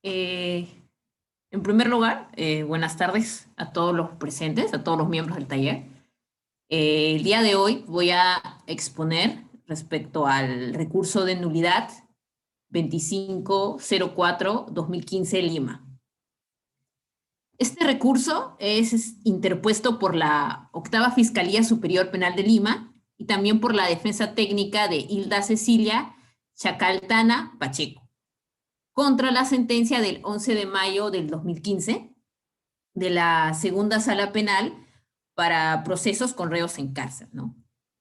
Eh, en primer lugar, buenas tardes a todos los presentes, a todos los miembros del taller. El día de hoy voy a exponer respecto al recurso de nulidad 2504-2015 Lima. Este recurso es interpuesto por la Octava Fiscalía Superior Penal de Lima y también por la defensa técnica de Hilda Cecilia Chacaltana Pacheco contra la sentencia del 11 de mayo del 2015 de la Segunda Sala Penal para procesos con reos en cárcel, ¿no?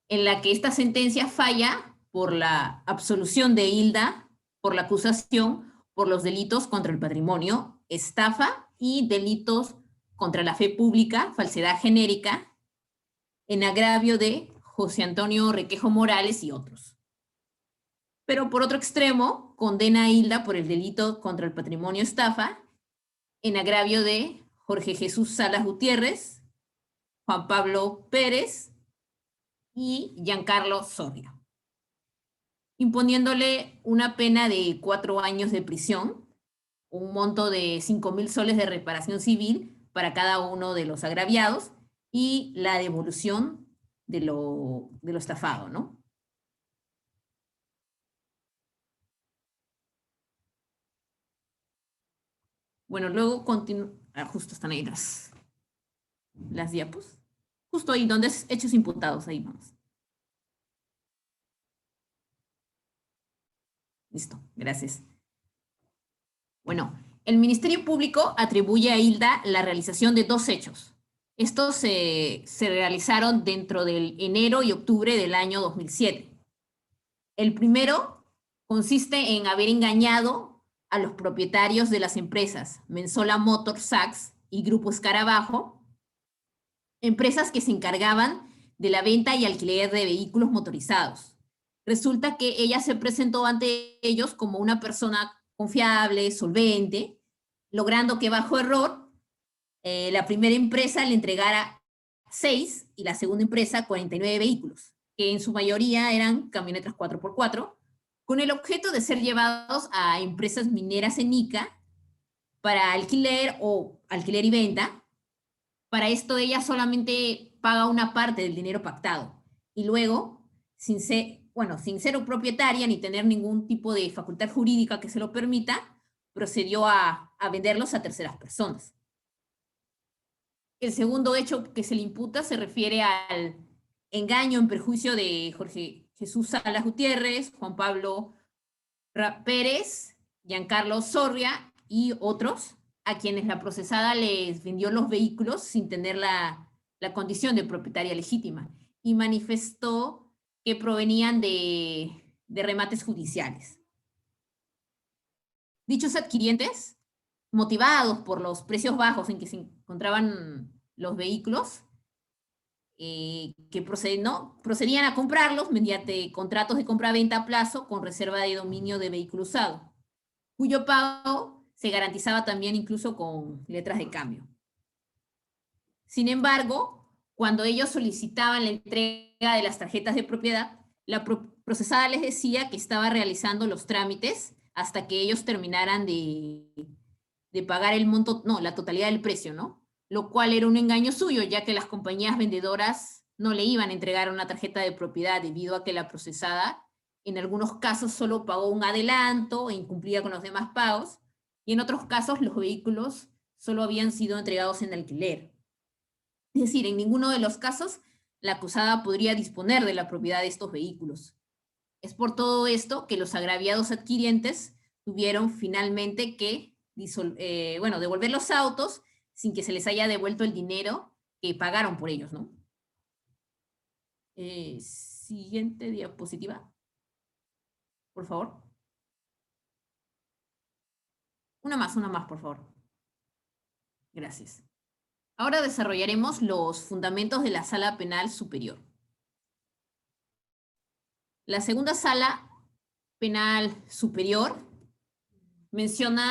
En la que esta sentencia falla por la absolución de Hilda por la acusación por los delitos contra el patrimonio, estafa y delitos contra la fe pública, falsedad genérica, en agravio de José Antonio Requejo Morales y otros. Pero por otro extremo, condena a Hilda por el delito contra el patrimonio estafa en agravio de Jorge Jesús Salas Gutiérrez, Juan Pablo Pérez y Giancarlo Soria, imponiéndole una pena de 4 años de prisión, un monto de 5.000 soles de reparación civil para cada uno de los agraviados y la devolución de lo estafado, ¿no? Bueno, luego continúa, justo están ahí las diapos. Justo ahí, donde es hechos imputados, ahí vamos. Listo, gracias. Bueno, el Ministerio Público atribuye a Hilda la realización de 2 hechos. Estos se realizaron dentro del enero y octubre del año 2007. El primero consiste en haber engañado a los propietarios de las empresas Mensola Motor Sachs y Grupo Escarabajo, empresas que se encargaban de la venta y alquiler de vehículos motorizados. Resulta que ella se presentó ante ellos como una persona confiable, solvente, logrando que bajo error la primera empresa le entregara 6 y la segunda empresa 49 vehículos, que en su mayoría eran camionetas 4x4, con el objeto de ser llevados a empresas mineras en Ica para alquiler o alquiler y venta. Para esto ella solamente paga una parte del dinero pactado y luego, sin ser propietaria ni tener ningún tipo de facultad jurídica que se lo permita, procedió a venderlos a terceras personas. El segundo hecho que se le imputa se refiere al engaño en perjuicio de Jorge Jesús Salas Gutiérrez, Juan Pablo Pérez, Giancarlo Soria y otros, a quienes la procesada les vendió los vehículos sin tener la condición de propietaria legítima y manifestó que provenían de remates judiciales. Dichos adquirientes, motivados por los precios bajos en que se encontraban los vehículos, que procedían a comprarlos mediante contratos de compra-venta a plazo con reserva de dominio de vehículo usado, cuyo pago se garantizaba también incluso con letras de cambio. Sin embargo, cuando ellos solicitaban la entrega de las tarjetas de propiedad, la procesada les decía que estaba realizando los trámites hasta que ellos terminaran de pagar el monto, no, la totalidad del precio, ¿no? Lo cual era un engaño suyo, ya que las compañías vendedoras no le iban a entregar una tarjeta de propiedad debido a que la procesada en algunos casos solo pagó un adelanto e incumplía con los demás pagos, y en otros casos los vehículos solo habían sido entregados en alquiler. Es decir, en ninguno de los casos la acusada podría disponer de la propiedad de estos vehículos. Es por todo esto que los agraviados adquirientes tuvieron finalmente que devolver los autos sin que se les haya devuelto el dinero que pagaron por ellos, ¿no? Siguiente diapositiva, por favor. Una más, por favor. Gracias. Ahora desarrollaremos los fundamentos de la Sala Penal Superior. La segunda Sala Penal Superior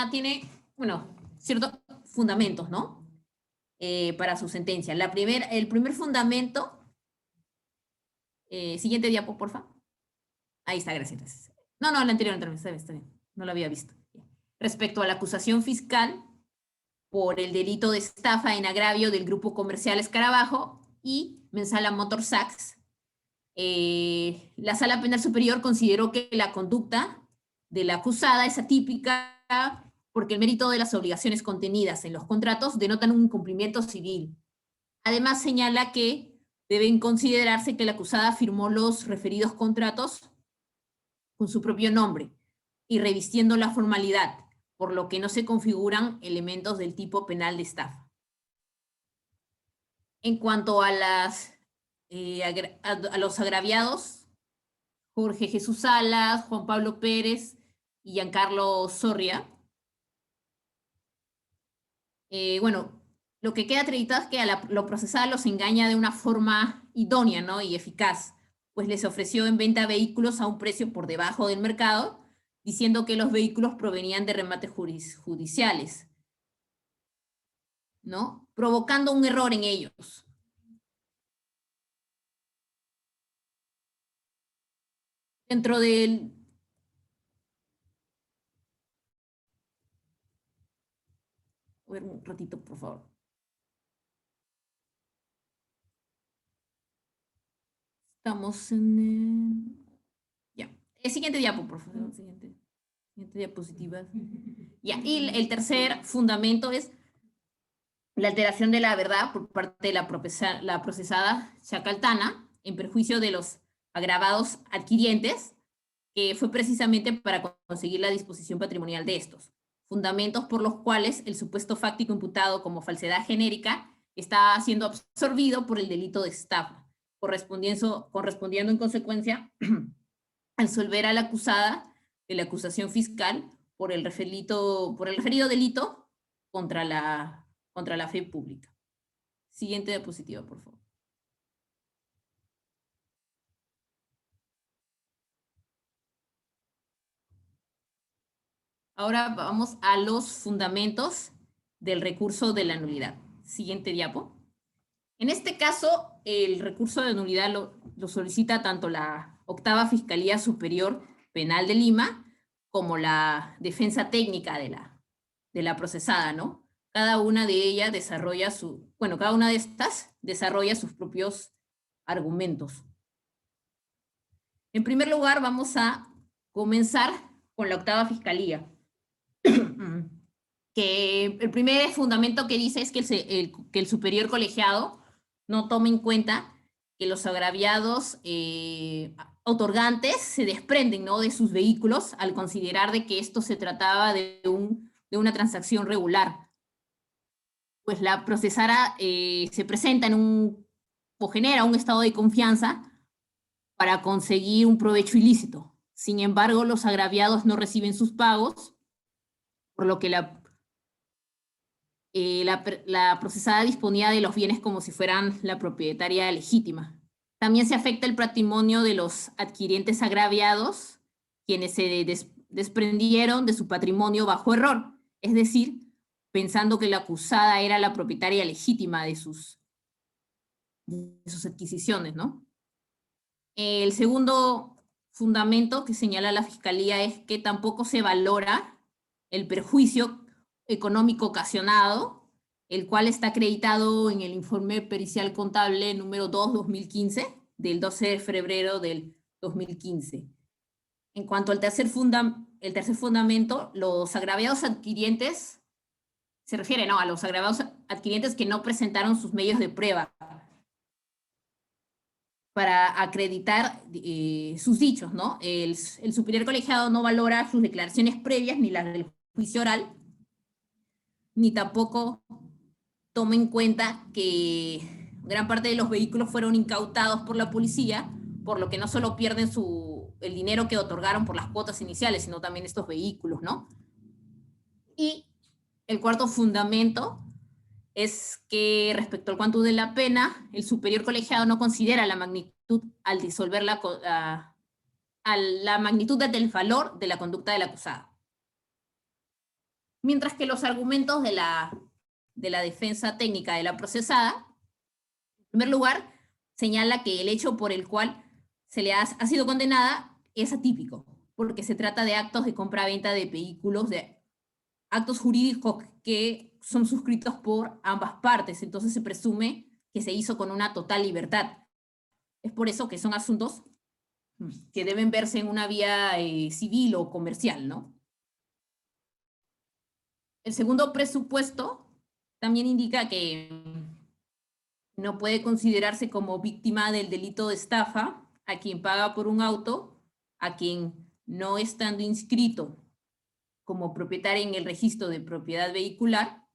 tiene, ciertos fundamentos, ¿no? Para su sentencia. El primer fundamento, siguiente diapo, por favor. Ahí está, gracias. No, la anterior, está bien, no lo había visto. Respecto a la acusación fiscal por el delito de estafa en agravio del Grupo Comercial Escarabajo y Mensala Motor Sachs, la Sala Penal Superior consideró que la conducta de la acusada es atípica porque el mérito de las obligaciones contenidas en los contratos denotan un incumplimiento civil. Además señala que deben considerarse que la acusada firmó los referidos contratos con su propio nombre y revistiendo la formalidad, por lo que no se configuran elementos del tipo penal de estafa. En cuanto a los agraviados, Jorge Jesús Salas, Juan Pablo Pérez y Giancarlo Zorria, bueno, lo que queda acreditado es que a lo procesada los engaña de una forma idónea, ¿no? Y eficaz, pues les ofreció en venta vehículos a un precio por debajo del mercado, diciendo que los vehículos provenían de remates judiciales, ¿no? Provocando un error en ellos. Dentro del... A ver, un ratito, por favor. Estamos en el... Ya. El siguiente diapo, por favor. Siguiente diapositiva. Ya. Y el tercer fundamento es la alteración de la verdad por parte de la procesada Chacaltana en perjuicio de los agravados adquirientes, que fue precisamente para conseguir la disposición patrimonial de estos. Fundamentos por los cuales el supuesto fáctico imputado como falsedad genérica está siendo absorbido por el delito de estafa, correspondiendo en consecuencia al absolver a la acusada de la acusación fiscal por el referido delito contra la fe pública. Siguiente diapositiva, por favor. Ahora vamos a los fundamentos del recurso de la nulidad. Siguiente diapo. En este caso, el recurso de nulidad lo solicita tanto la Octava Fiscalía Superior Penal de Lima como la defensa técnica de la procesada, ¿no? Cada una de ellas cada una de estas desarrolla sus propios argumentos. En primer lugar, vamos a comenzar con la Octava Fiscalía. Que el primer fundamento que dice es que el superior colegiado no toma en cuenta que los agraviados otorgantes se desprenden, ¿no?, de sus vehículos al considerar de que esto se trataba de una transacción regular. Pues la procesara se presenta o genera un estado de confianza para conseguir un provecho ilícito. Sin embargo, los agraviados no reciben sus pagos, por lo que la procesada disponía de los bienes como si fueran la propietaria legítima. También se afecta el patrimonio de los adquirientes agraviados, quienes se desprendieron de su patrimonio bajo error, es decir, pensando que la acusada era la propietaria legítima de sus adquisiciones, ¿no? El segundo fundamento que señala la Fiscalía es que tampoco se valora el perjuicio económico ocasionado, el cual está acreditado en el informe pericial contable número 2/2015, del 12 de febrero del 2015. En cuanto al tercer fundamento, los agraviados adquirientes, se refiere, ¿no?, a los agraviados adquirientes que no presentaron sus medios de prueba para acreditar sus dichos, ¿no? El superior colegiado no valora sus declaraciones previas ni las del juicio oral, ni tampoco toma en cuenta que gran parte de los vehículos fueron incautados por la policía, por lo que no solo pierden el dinero que otorgaron por las cuotas iniciales, sino también estos vehículos, ¿no? Y el cuarto fundamento es que respecto al quantum de la pena, el superior colegiado no considera la magnitud al disolver la magnitud del valor de la conducta del acusado. Mientras que los argumentos de la defensa técnica de la procesada, en primer lugar, señala que el hecho por el cual se le ha sido condenada es atípico, porque se trata de actos de compra-venta de vehículos actos jurídicos que son suscritos por ambas partes, entonces se presume que se hizo con una total libertad. Es por eso que son asuntos que deben verse en una vía civil o comercial, ¿no? El segundo presupuesto también indica que no puede considerarse como víctima del delito de estafa a quien paga por un auto, a quien no estando inscrito como propietario en el registro de propiedad vehicular,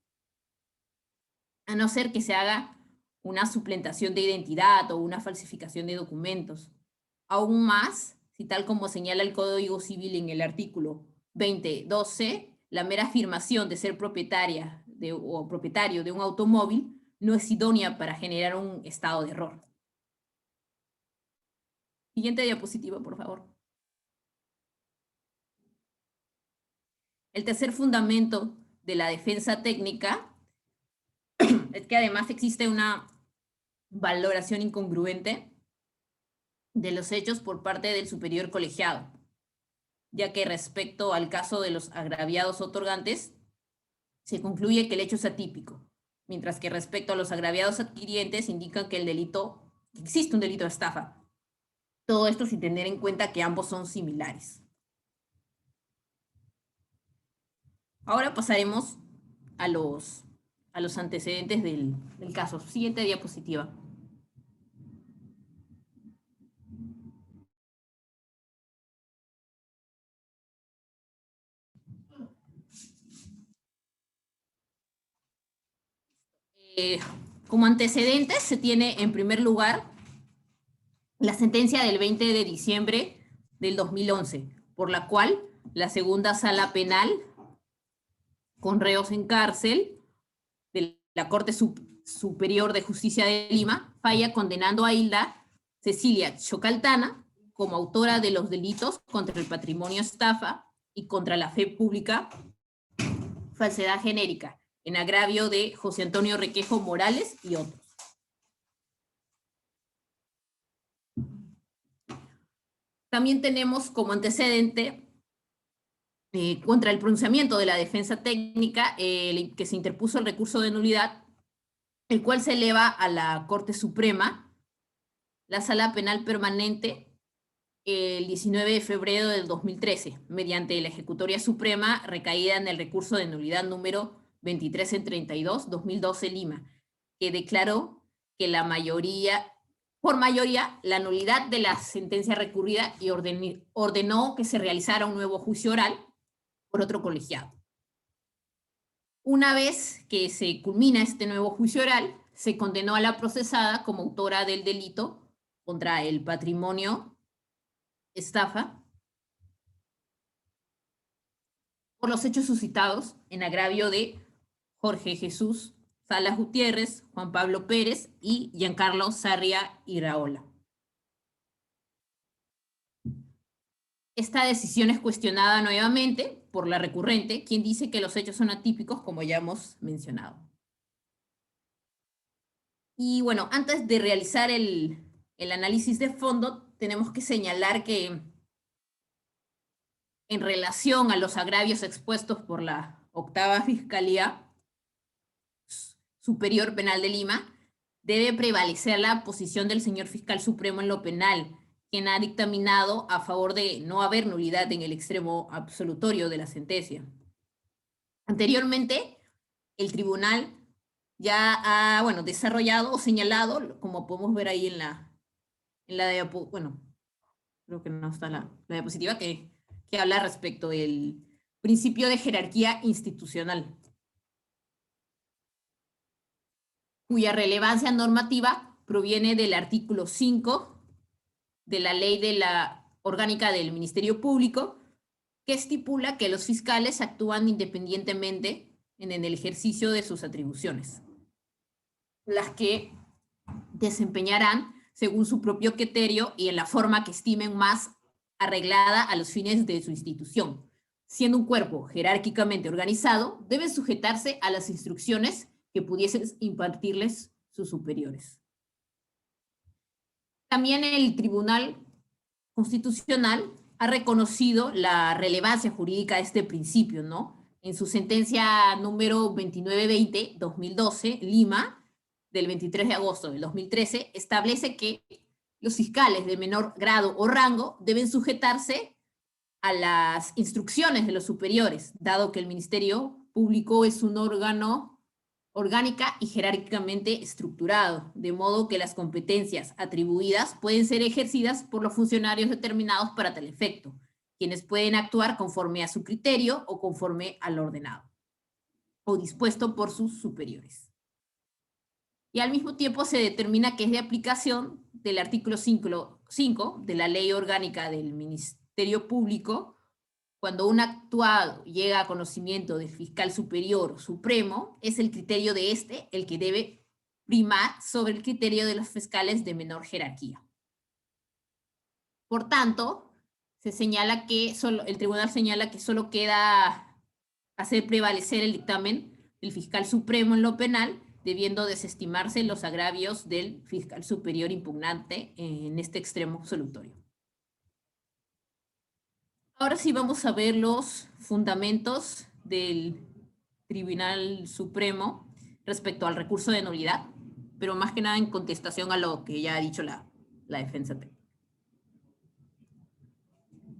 a no ser que se haga una suplantación de identidad o una falsificación de documentos. Aún más, si tal como señala el Código Civil en el artículo 20.2c, la mera afirmación de ser propietaria o propietario de un automóvil no es idónea para generar un estado de error. Siguiente diapositiva, por favor. El tercer fundamento de la defensa técnica es que además existe una valoración incongruente de los hechos por parte del superior colegiado, ya que respecto al caso de los agraviados otorgantes, se concluye que el hecho es atípico, mientras que respecto a los agraviados adquirientes indican que existe un delito de estafa. Todo esto sin tener en cuenta que ambos son similares. Ahora pasaremos a los antecedentes del caso. Siguiente diapositiva. Como antecedentes se tiene en primer lugar la sentencia del 20 de diciembre del 2011, por la cual la segunda sala penal con reos en cárcel de la Corte Superior de Justicia de Lima falla condenando a Hilda Cecilia Chocaltana como autora de los delitos contra el patrimonio estafa y contra la fe pública, falsedad genérica, en agravio de José Antonio Requejo Morales y otros. También tenemos como antecedente contra el pronunciamiento de la defensa técnica que se interpuso el recurso de nulidad, el cual se eleva a la Corte Suprema, la Sala Penal Permanente, el 19 de febrero del 2013, mediante la Ejecutoria Suprema recaída en el recurso de nulidad número 23 en 32, 2012 Lima, que declaró que por mayoría, la nulidad de la sentencia recurrida y ordenó que se realizara un nuevo juicio oral por otro colegiado. Una vez que se culmina este nuevo juicio oral, se condenó a la procesada como autora del delito contra el patrimonio estafa por los hechos suscitados en agravio de Jorge Jesús Salas Gutiérrez, Juan Pablo Pérez y Giancarlo Sarria Iraola. Esta decisión es cuestionada nuevamente por la recurrente, quien dice que los hechos son atípicos, como ya hemos mencionado. Y bueno, antes de realizar el análisis de fondo, tenemos que señalar que en relación a los agravios expuestos por la octava Fiscalía Superior Penal de Lima, debe prevalecer la posición del señor Fiscal Supremo en lo penal, quien ha dictaminado a favor de no haber nulidad en el extremo absolutorio de la sentencia. Anteriormente, el tribunal ya ha, desarrollado o señalado, como podemos ver ahí creo que no está la diapositiva, que habla respecto del principio de jerarquía institucional, cuya relevancia normativa proviene del artículo 5 de la Ley de la Orgánica del Ministerio Público, que estipula que los fiscales actúan independientemente en el ejercicio de sus atribuciones, las que desempeñarán según su propio criterio y en la forma que estimen más arreglada a los fines de su institución. Siendo un cuerpo jerárquicamente organizado, deben sujetarse a las instrucciones que pudiesen impartirles sus superiores. También el Tribunal Constitucional ha reconocido la relevancia jurídica de este principio, ¿no? en su sentencia número 2920-2012, Lima, del 23 de agosto del 2013, establece que los fiscales de menor grado o rango deben sujetarse a las instrucciones de los superiores, dado que el Ministerio Público es un órgano orgánica y jerárquicamente estructurado, de modo que las competencias atribuidas pueden ser ejercidas por los funcionarios determinados para tal efecto, quienes pueden actuar conforme a su criterio o conforme al ordenado o dispuesto por sus superiores. Y al mismo tiempo se determina que es de aplicación del artículo 5 de la Ley Orgánica del Ministerio Público cuando un actuado llega a conocimiento del fiscal superior o supremo, es el criterio de este el que debe primar sobre el criterio de los fiscales de menor jerarquía. Por tanto, se señala que el tribunal señala que solo queda hacer prevalecer el dictamen del fiscal supremo en lo penal, debiendo desestimarse los agravios del fiscal superior impugnante en este extremo absolutorio. Ahora sí vamos a ver los fundamentos del Tribunal Supremo respecto al recurso de nulidad, pero más que nada en contestación a lo que ya ha dicho la defensa técnica.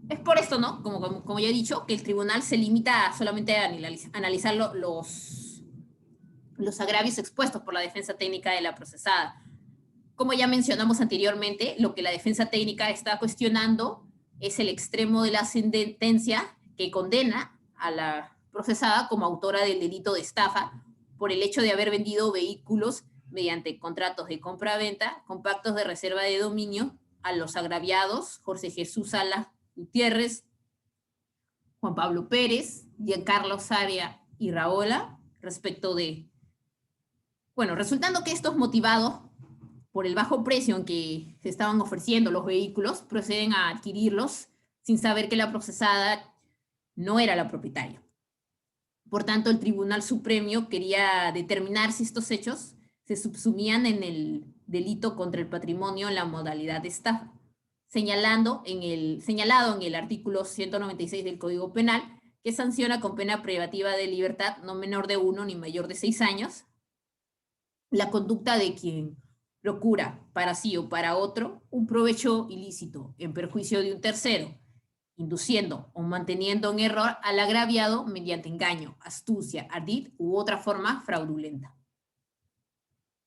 Es por esto, ¿no? Como ya he dicho, que el tribunal se limita solamente a analizar los agravios expuestos por la defensa técnica de la procesada. Como ya mencionamos anteriormente, lo que la defensa técnica está cuestionando es el extremo de la sentencia que condena a la procesada como autora del delito de estafa por el hecho de haber vendido vehículos mediante contratos de compra-venta con pactos de reserva de dominio a los agraviados Jorge Jesús Salas Gutiérrez, Juan Pablo Pérez, Giancarlo Saria y Raola, resultando que estos motivados por el bajo precio en que se estaban ofreciendo los vehículos, proceden a adquirirlos sin saber que la procesada no era la propietaria. Por tanto, el Tribunal Supremo quería determinar si estos hechos se subsumían en el delito contra el patrimonio en la modalidad de estafa, señalado en el artículo 196 del Código Penal, que sanciona con pena privativa de libertad no menor de 1 ni mayor de 6 años la conducta de quien procura para sí o para otro un provecho ilícito en perjuicio de un tercero, induciendo o manteniendo en error al agraviado mediante engaño, astucia, ardid u otra forma fraudulenta.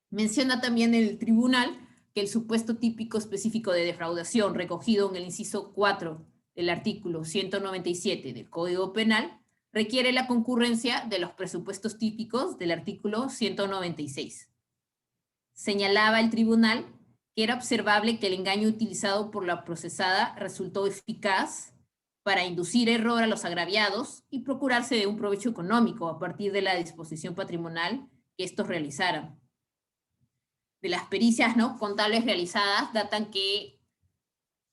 Menciona también el tribunal que el supuesto típico específico de defraudación recogido en el inciso 4 del artículo 197 del Código Penal requiere la concurrencia de los presupuestos típicos del artículo 196. Señalaba el tribunal que era observable que el engaño utilizado por la procesada resultó eficaz para inducir error a los agraviados y procurarse de un provecho económico a partir de la disposición patrimonial que estos realizaran. De las pericias contables realizadas datan que,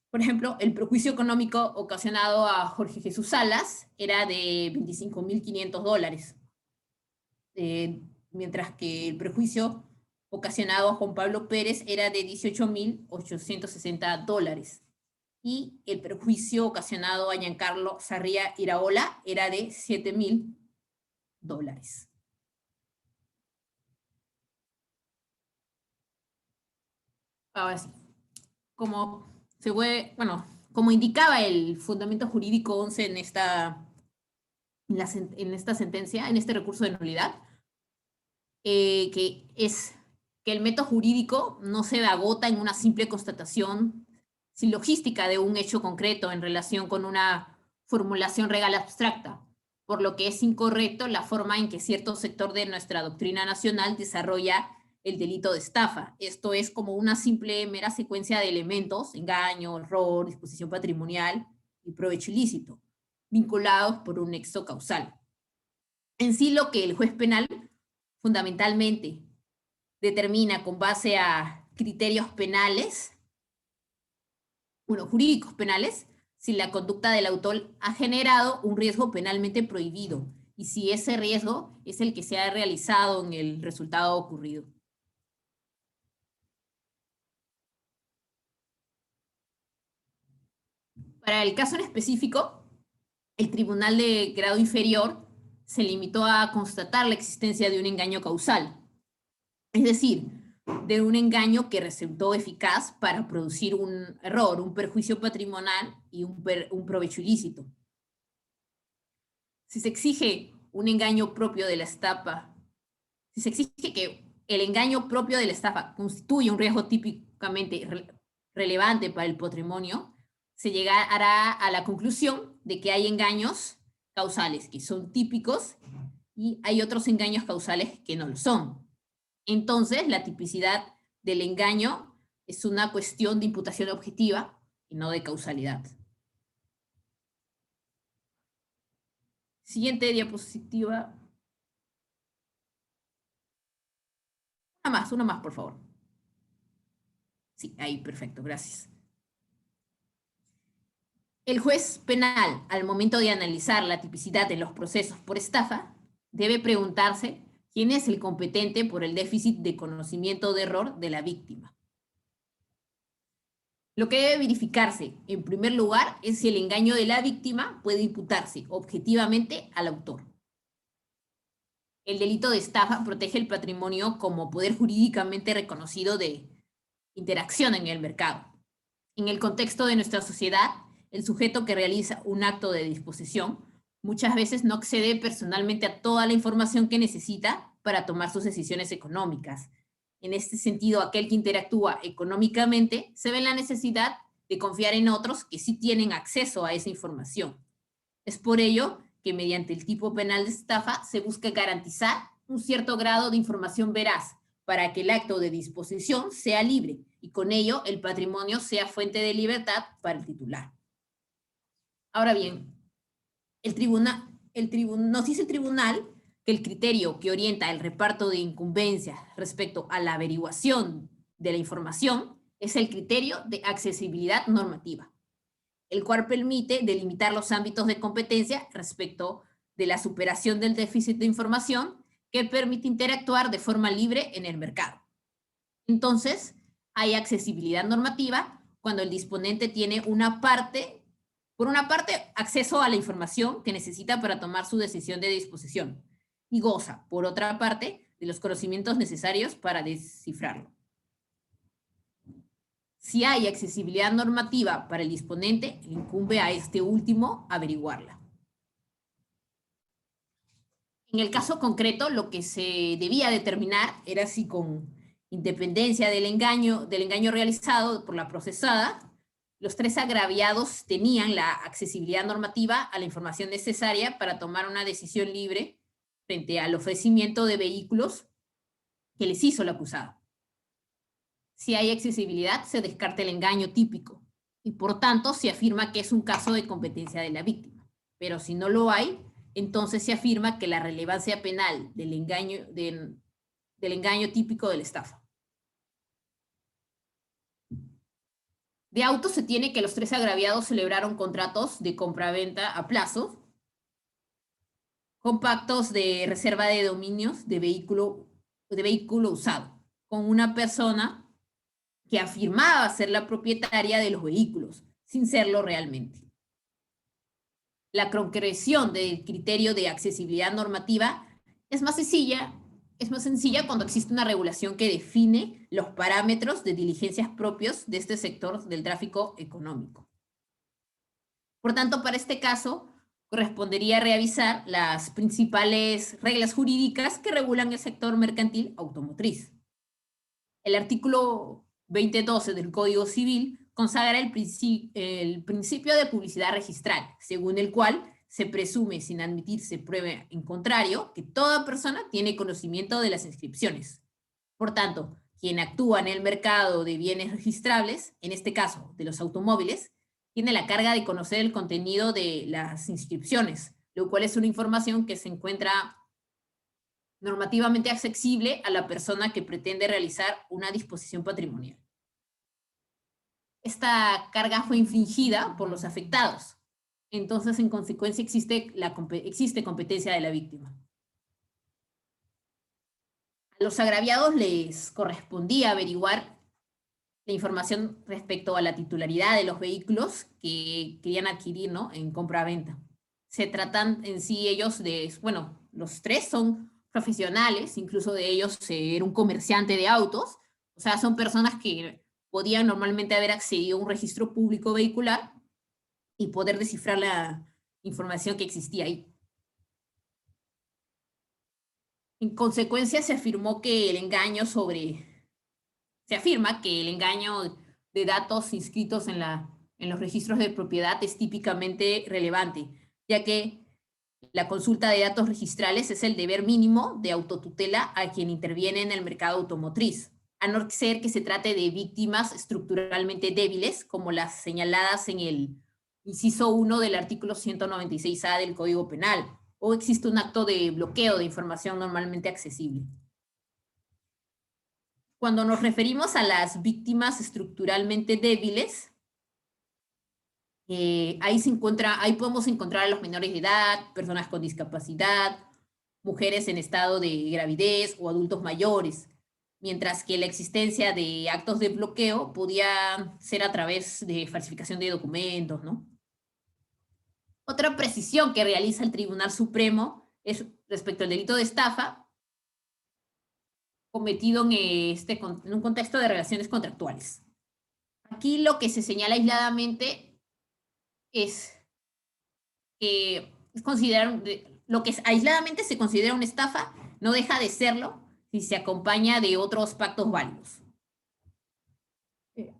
por ejemplo, el perjuicio económico ocasionado a Jorge Jesús Salas era de $25.500, mientras que el perjuicio ocasionado a Juan Pablo Pérez era de $18.860 y el perjuicio ocasionado a Giancarlo Sarria Iraola era de $7.000. Ahora sí, como indicaba el fundamento jurídico 11 en esta sentencia, en este recurso de nulidad, que es que el método jurídico no se agota en una simple constatación silogística de un hecho concreto en relación con una formulación legal abstracta, por lo que es incorrecto la forma en que cierto sector de nuestra doctrina nacional desarrolla el delito de estafa. Esto es como una simple mera secuencia de elementos, engaño, error, disposición patrimonial y provecho ilícito, vinculados por un nexo causal. En sí, lo que el juez penal fundamentalmente determina con base a criterios penales, jurídicos penales, si la conducta del autor ha generado un riesgo penalmente prohibido y si ese riesgo es el que se ha realizado en el resultado ocurrido. Para el caso en específico, el tribunal de grado inferior se limitó a constatar la existencia de un engaño causal, es decir, de un engaño que resultó eficaz para producir un error, un perjuicio patrimonial y un provecho ilícito. Si se exige un engaño propio de la estafa, si se exige que el engaño propio de la estafa constituye un riesgo típicamente relevante para el patrimonio, se llegará a la conclusión de que hay engaños causales que son típicos y hay otros engaños causales que no lo son. Entonces, la tipicidad del engaño es una cuestión de imputación objetiva y no de causalidad. Siguiente diapositiva. Una más, por favor. Sí, ahí, perfecto, gracias. El juez penal, al momento de analizar la tipicidad de los procesos por estafa, debe preguntarse quién es el competente por el déficit de conocimiento de error de la víctima. Lo que debe verificarse, en primer lugar, es si el engaño de la víctima puede imputarse objetivamente al autor. El delito de estafa protege el patrimonio como poder jurídicamente reconocido de interacción en el mercado. En el contexto de nuestra sociedad, el sujeto que realiza un acto de disposición muchas veces no accede personalmente a toda la información que necesita para tomar sus decisiones económicas. En este sentido, aquel que interactúa económicamente se ve en la necesidad de confiar en otros que sí tienen acceso a esa información. Es por ello que mediante el tipo penal de estafa se busca garantizar un cierto grado de información veraz para que el acto de disposición sea libre y con ello el patrimonio sea fuente de libertad para el titular. Ahora bien, nos dice el tribunal que el criterio que orienta el reparto de incumbencias respecto a la averiguación de la información es el criterio de accesibilidad normativa, el cual permite delimitar los ámbitos de competencia respecto de la superación del déficit de información que permite interactuar de forma libre en el mercado. Entonces, hay accesibilidad normativa cuando el disponente tiene por una parte, acceso a la información que necesita para tomar su decisión de disposición y goza, por otra parte, de los conocimientos necesarios para descifrarlo. Si hay accesibilidad normativa para el disponente, incumbe a este último averiguarla. En el caso concreto, lo que se debía determinar era si con independencia del engaño realizado por la procesada, los tres agraviados tenían la accesibilidad normativa a la información necesaria para tomar una decisión libre frente al ofrecimiento de vehículos que les hizo el acusado. Si hay accesibilidad, se descarta el engaño típico y por tanto se afirma que es un caso de competencia de la víctima. Pero si no lo hay, entonces se afirma que la relevancia penal del engaño típico de la estafa. De auto se tiene que los tres agraviados celebraron contratos de compraventa a plazo, con pactos de reserva de dominios de vehículo usado, con una persona que afirmaba ser la propietaria de los vehículos, sin serlo realmente. La concreción del criterio de accesibilidad normativa es más sencilla cuando existe una regulación que define los parámetros de diligencias propios de este sector del tráfico económico. Por tanto, para este caso, correspondería revisar las principales reglas jurídicas que regulan el sector mercantil automotriz. El artículo 2012 del Código Civil consagra el principio de publicidad registral, según el cual se presume, sin admitirse prueba en contrario, que toda persona tiene conocimiento de las inscripciones. Por tanto, quien actúa en el mercado de bienes registrables, en este caso de los automóviles, tiene la carga de conocer el contenido de las inscripciones, lo cual es una información que se encuentra normativamente accesible a la persona que pretende realizar una disposición patrimonial. Esta carga fue infringida por los afectados. Entonces, en consecuencia, existe competencia de la víctima. A los agraviados les correspondía averiguar la información respecto a la titularidad de los vehículos que querían adquirir, ¿no?, en compra-venta. Se tratan en sí ellos de, bueno, los tres son profesionales, incluso de ellos era un comerciante de autos, o sea, son personas que podían normalmente haber accedido a un registro público vehicular y poder descifrar la información que existía ahí. En consecuencia, se afirma que el engaño de datos inscritos en los registros de propiedad es típicamente relevante, ya que la consulta de datos registrales es el deber mínimo de autotutela a quien interviene en el mercado automotriz, a no ser que se trate de víctimas estructuralmente débiles, como las señaladas en el inciso 1 del artículo 196A del Código Penal, o existe un acto de bloqueo de información normalmente accesible. Cuando nos referimos a las víctimas estructuralmente débiles, ahí podemos encontrar a los menores de edad, personas con discapacidad, mujeres en estado de gravidez o adultos mayores, mientras que la existencia de actos de bloqueo podía ser a través de falsificación de documentos, ¿no? Otra precisión que realiza el Tribunal Supremo es respecto al delito de estafa cometido en un contexto de relaciones contractuales. Aquí lo que se señala aisladamente es que lo que aisladamente se considera una estafa no deja de serlo si se acompaña de otros pactos válidos.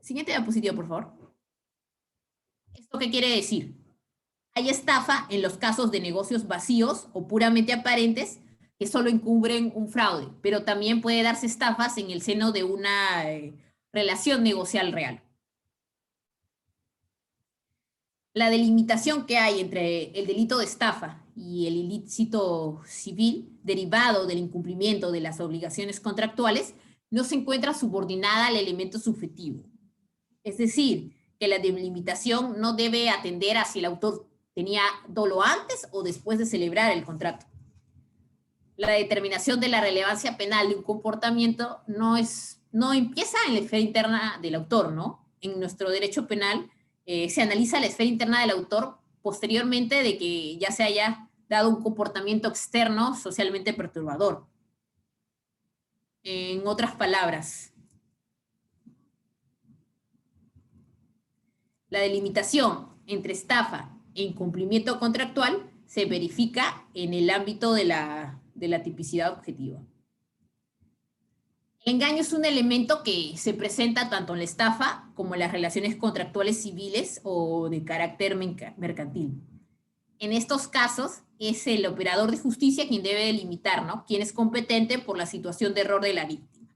Siguiente diapositiva, por favor. ¿Esto qué quiere decir? Hay estafa en los casos de negocios vacíos o puramente aparentes que solo encubren un fraude, pero también puede darse estafas en el seno de una relación negocial real. La delimitación que hay entre el delito de estafa y el ilícito civil derivado del incumplimiento de las obligaciones contractuales no se encuentra subordinada al elemento subjetivo. Es decir, que la delimitación no debe atender a si el autor tenía dolo antes o después de celebrar el contrato. La determinación de la relevancia penal de un comportamiento no empieza en la esfera interna del autor, ¿no? En nuestro derecho penal se analiza la esfera interna del autor posteriormente de que ya se haya dado un comportamiento externo socialmente perturbador. En otras palabras, la delimitación entre estafa e incumplimiento contractual se verifica en el ámbito de la tipicidad objetiva. El engaño es un elemento que se presenta tanto en la estafa como en las relaciones contractuales civiles o de carácter mercantil. En estos casos es el operador de justicia quien debe delimitar, ¿no?, quién es competente por la situación de error de la víctima.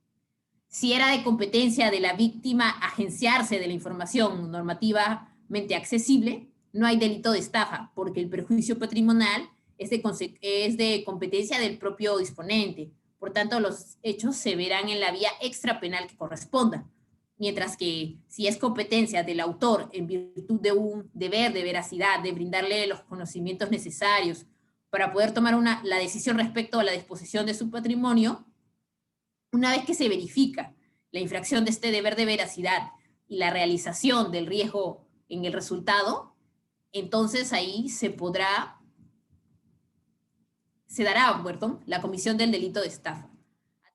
Si era de competencia de la víctima agenciarse de la información normativamente accesible, no hay delito de estafa, porque el perjuicio patrimonial es de competencia del propio disponente. Por tanto, los hechos se verán en la vía extrapenal que corresponda. Mientras que si es competencia del autor en virtud de un deber de veracidad, de brindarle los conocimientos necesarios para poder tomar la decisión respecto a la disposición de su patrimonio, una vez que se verifica la infracción de este deber de veracidad y la realización del riesgo en el resultado, entonces ahí se dará, perdón, la comisión del delito de estafa,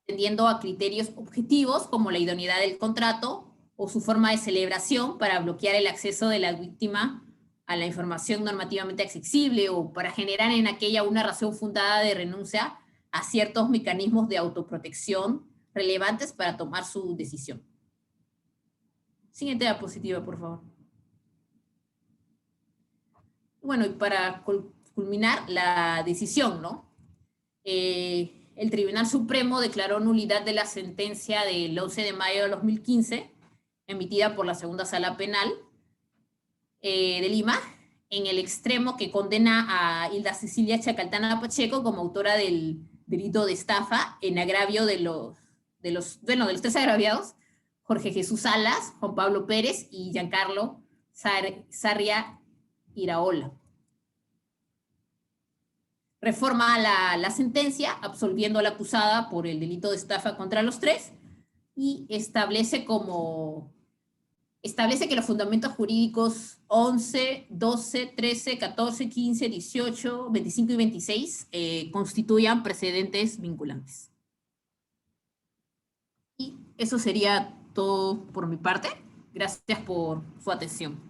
atendiendo a criterios objetivos como la idoneidad del contrato o su forma de celebración para bloquear el acceso de la víctima a la información normativamente accesible o para generar en aquella una razón fundada de renuncia a ciertos mecanismos de autoprotección relevantes para tomar su decisión. Siguiente diapositiva, por favor. Bueno, y para culminar la decisión, ¿no? El Tribunal Supremo declaró nulidad de la sentencia del 11 de mayo de 2015, emitida por la Segunda Sala Penal de Lima, en el extremo que condena a Hilda Cecilia Chacaltana Pacheco como autora del delito de estafa en agravio de los tres agraviados, Jorge Jesús Salas, Juan Pablo Pérez y Giancarlo Sarria Iraola. Reforma la sentencia, absolviendo a la acusada por el delito de estafa contra los tres, y establece como establece que los fundamentos jurídicos 11, 12, 13, 14, 15, 18, 25 y 26 constituyan precedentes vinculantes. Y eso sería todo por mi parte. Gracias por su atención.